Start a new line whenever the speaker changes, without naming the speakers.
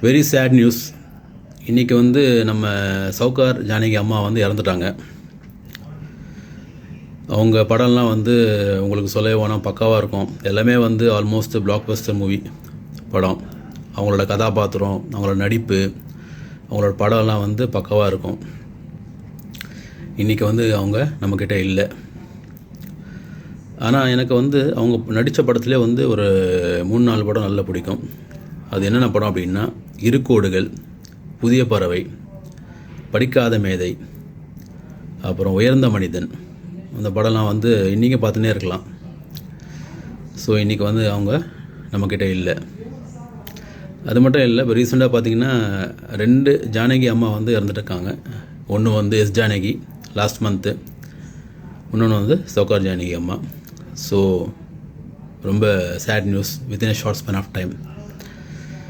Very sad news. இன்றைக்கி வந்து நம்ம சவுகார் ஜானகி அம்மா வந்து இறந்துட்டாங்க. அவங்க படம்லாம் வந்து உங்களுக்கு சொல்லவே வேணாம், பக்காவாக இருக்கும். எல்லாமே வந்து ஆல்மோஸ்ட் பிளாக் பஸ்டர் மூவி படம். அவங்களோட கதாபாத்திரம், அவங்களோட நடிப்பு, அவங்களோட படம்லாம் வந்து பக்காவாக இருக்கும். இன்றைக்கி வந்து அவங்க நம்மக்கிட்ட இல்லை. ஆனால் எனக்கு வந்து அவங்க நடித்த படத்துலேயே வந்து ஒரு 3-4 படம் நல்லா பிடிக்கும். அது என்னென்ன படம் அப்படின்னா, இருக்கோடுகள், புதிய பறவை, படிக்காத மேதை, அப்புறம் உயர்ந்த மனிதன். அந்த படம்லாம் வந்து இன்றைக்கி பார்த்துனே இருக்கலாம். ஸோ இன்றைக்கி வந்து அவங்க நம்மக்கிட்ட இல்லை. அது மட்டும் இல்லை, இப்போ ரீசெண்டாக பார்த்திங்கன்னா 2 ஜானகி அம்மா வந்து இறந்துட்டுருக்காங்க. ஒன்று வந்து எஸ் ஜானகி லாஸ்ட் மந்த்து, இன்னொன்று வந்து சவுகார் ஜானகி அம்மா. ஸோ ரொம்ப sad news within a short span of time.